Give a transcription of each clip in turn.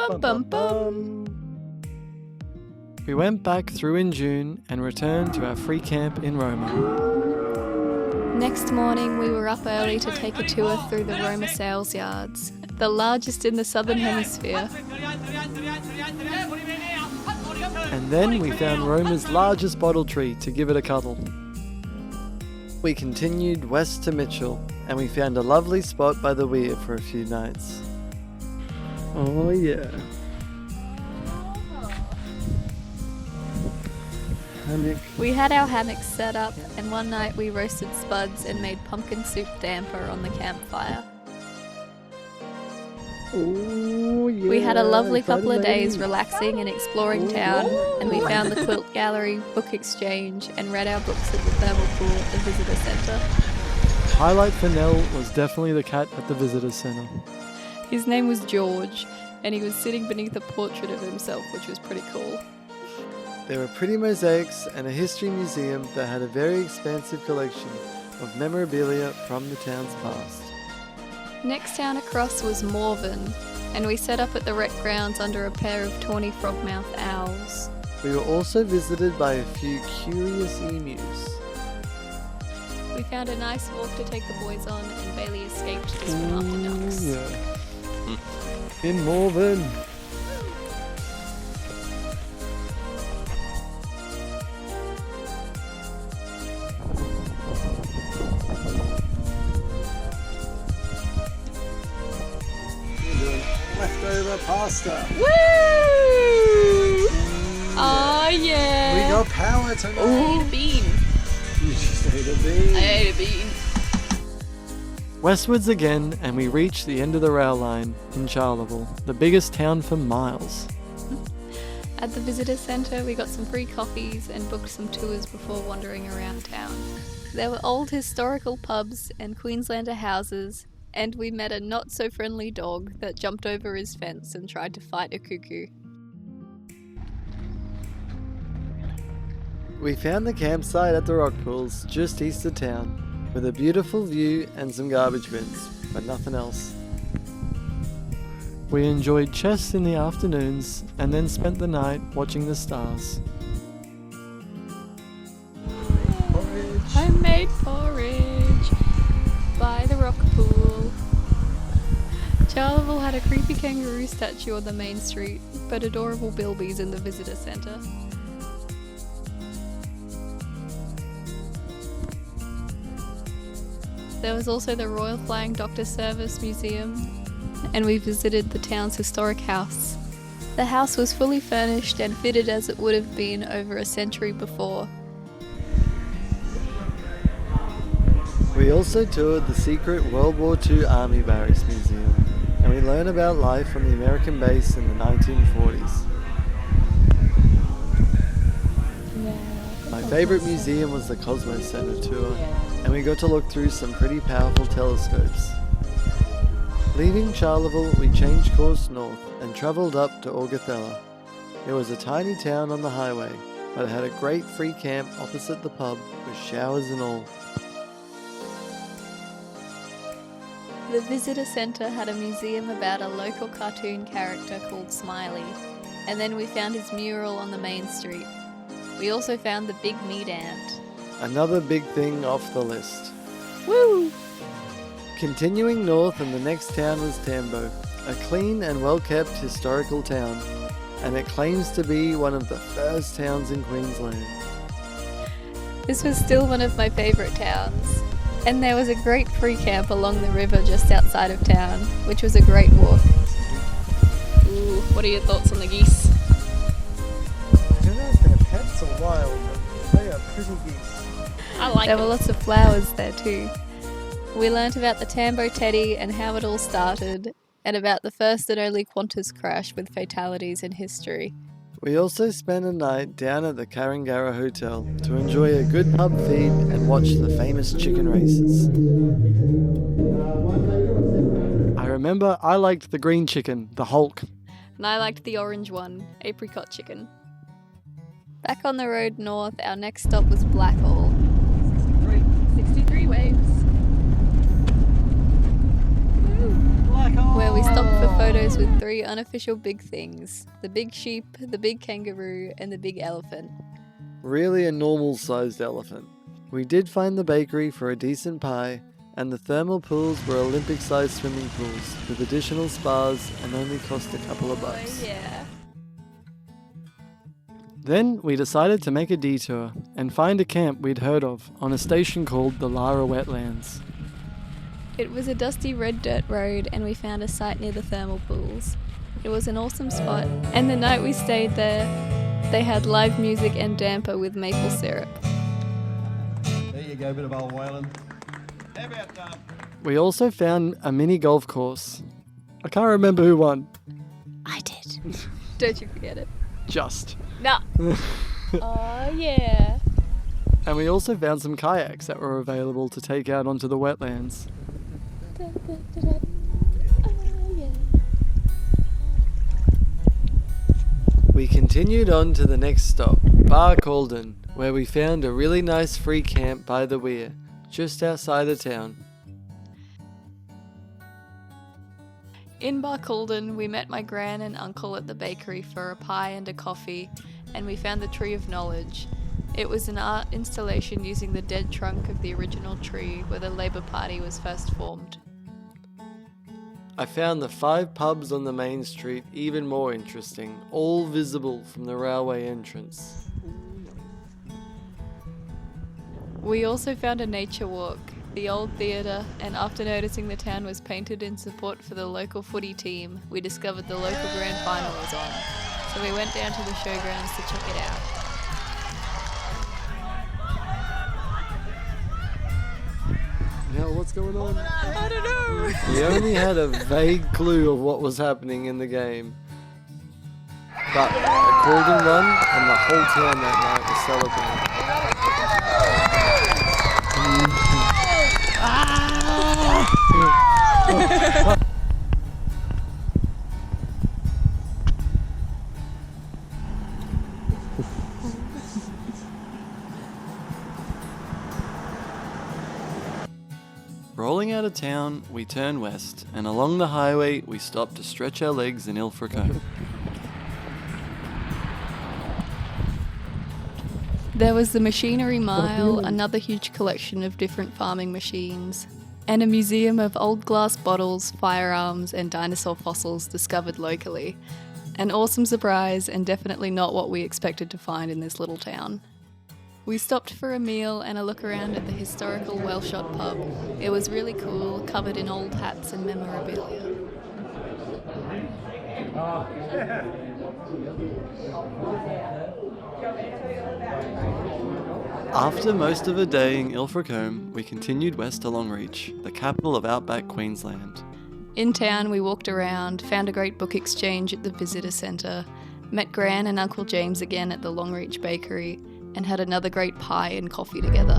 Bum bum bum. We went back through in June and returned to our free camp in Roma. Next morning, we were up early to take a tour through the Roma sales yards, the largest in the southern hemisphere. And then we found Roma's largest bottle tree to give it a cuddle. We continued west to Mitchell, and we found a lovely spot by the weir for a few nights. Oh yeah. Hammock. We had our hammocks set up, and one night we roasted spuds and made pumpkin soup damper on the campfire. Oh yeah. We had a lovely couple of days relaxing and exploring town, and we found the quilt gallery, book exchange, and read our books at the thermal pool at the visitor centre. Highlight for Nell was definitely the cat at the visitor centre. His name was George, and he was sitting beneath a portrait of himself, which was pretty cool. There were pretty mosaics and a history museum that had a very expansive collection of memorabilia from the town's past. Next town across was Morven, and we set up at the rec grounds under a pair of tawny frogmouth owls. We were also visited by a few curious emus. We found a nice walk to take the boys on, and Bailey escaped to swim after ducks. Yeah. In Morven. Leftover pasta. Woo! Oh yeah! We got power tonight. I ate a bean. You just ate a bean. I ate a bean. Westwards again, and we reached the end of the rail line in Charleville, the biggest town for miles. At the visitor centre, we got some free coffees and booked some tours before wandering around town. There were old historical pubs and Queenslander houses, and we met a not-so-friendly dog that jumped over his fence and tried to fight a cuckoo. We found the campsite at the rock pools just east of town, with a beautiful view and some garbage bins, but nothing else. We enjoyed chess in the afternoons and then spent the night watching the stars. Porridge. Homemade porridge by the rock pool. Charleville had a creepy kangaroo statue on the main street, but adorable bilbies in the visitor centre. There was also the Royal Flying Doctor Service Museum, and we visited the town's historic house. The house was fully furnished and fitted as it would have been over a century before. We also toured the secret World War II Army Barracks Museum, and we learned about life on the American base in the 1940s. My favourite museum was the Cosmos Centre tour, and we got to look through some pretty powerful telescopes. Leaving Charleville, we changed course north and travelled up to Augathella. It was a tiny town on the highway, but it had a great free camp opposite the pub with showers and all. The visitor centre had a museum about a local cartoon character called Smiley, and then we found his mural on the main street. We also found the big meat ant. Another big thing off the list. Woo! Continuing north, and the next town was Tambo, a clean and well-kept historical town, and it claims to be one of the first towns in Queensland. This was still one of my favourite towns, and there was a great free camp along the river just outside of town, which was a great walk. Ooh, what are your thoughts on the geese? I don't know if they're pets or wild, but they are pretty geese. I like There were lots of flowers there too. We learnt about the Tambo Teddy and how it all started, and about the first and only Qantas crash with fatalities in history. We also spent a night down at the Karangara Hotel to enjoy a good pub feed and watch the famous chicken races. I remember I liked the green chicken, the Hulk. And I liked the orange one, apricot chicken. Back on the road north, our next stop was Blackall. 63 waves. Woo. where we stopped for photos with 3 unofficial big things: the big sheep, the big kangaroo, and the big elephant. Really a normal sized elephant. We did find the bakery for a decent pie, and the thermal pools were Olympic sized swimming pools with additional spas and only cost a couple of bucks. Oh yeah. Then we decided to make a detour and find a camp we'd heard of on a station called the Tara Wetlands. It was a dusty red dirt road and we found a site near the thermal pools. It was an awesome spot, and the night we stayed there, they had live music and damper with maple syrup. There you go, bit of old whaling. How about We also found a mini golf course. I can't remember who won. I did. Don't you forget it. Just. No. Oh yeah. And we also found some kayaks that were available to take out onto the wetlands. Oh yeah. We continued on to the next stop, Barcaldine, where we found a really nice free camp by the weir, just outside the town. In Barcaldine, we met my gran and uncle at the bakery for a pie and a coffee, and we found the Tree of Knowledge. It was an art installation using the dead trunk of the original tree where the Labour Party was first formed. I found the 5 pubs on the main street even more interesting, all visible from the railway entrance. We also found a nature walk, the old theatre, and after noticing the town was painted in support for the local footy team, we discovered the local grand final was on. So we went down to the showgrounds to check it out. Now what's going on? I don't know! We only had a vague clue of what was happening in the game. But a Caldon won and the whole town that night was celebrating. Rolling out of town, we turned west, and along the highway, we stopped to stretch our legs in Ilfracombe. There was the Machinery Mile, another huge collection of different farming machines, and a museum of old glass bottles, firearms, and dinosaur fossils discovered locally. An awesome surprise, and definitely not what we expected to find in this little town. We stopped for a meal and a look around at the historical Wellshot pub. It was really cool, covered in old hats and memorabilia. After most of a day in Ilfracombe, we continued west to Longreach, the capital of outback Queensland. In town, we walked around, found a great book exchange at the visitor centre, met Gran and Uncle James again at the Longreach bakery, and had another great pie and coffee together.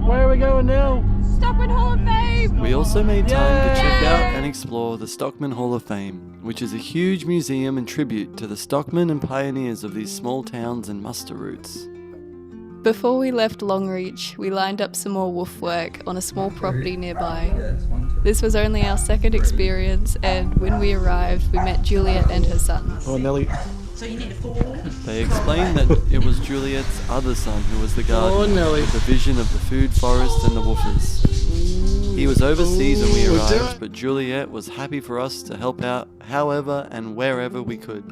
Where are we going now? Stockman Hall of Fame! We also made time to check out and explore the Stockman Hall of Fame, which is a huge museum and tribute to the stockmen and pioneers of these small towns and muster routes. Before we left Longreach, we lined up some more woof work on a small property nearby. This was only our second experience, and when we arrived, we met Juliette and her son. Oh, Nelly. So you need to fall. They explained that it was Juliette's other son who was the gardener with the vision of the food forest and the woofers. He was overseas when we arrived, but Juliette was happy for us to help out however and wherever we could.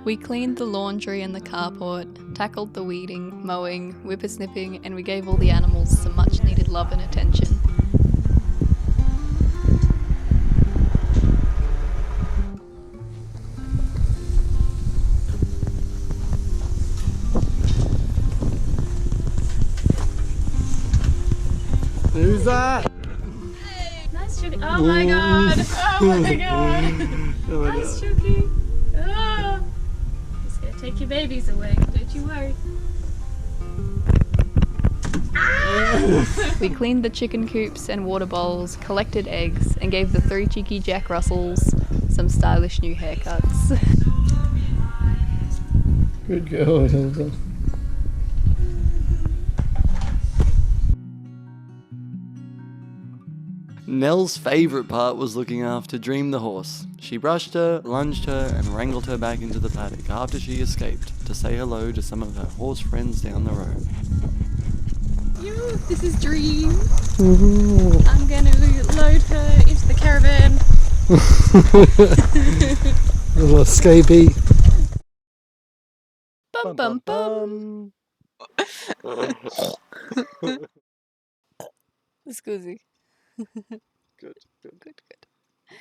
We cleaned the laundry and the carport, tackled the weeding, mowing, whippersnipping, and we gave all the animals some much needed love and attention. Who's that? Nice Chucky. Oh my god. Oh my god. Nice Chucky. Oh. He's gonna take your babies away. Don't you worry. We cleaned the chicken coops and water bowls, collected eggs, and gave the 3 cheeky Jack Russells some stylish new haircuts. Good girl, Hilda. Nell's favourite part was looking after Dream the horse. She brushed her, lunged her, and wrangled her back into the paddock after she escaped to say hello to some of her horse friends down the road. Yo, this is Dream. I'm going to load her into the caravan. Little escapee. Bum bum bum. Scusi. Good, good. Good.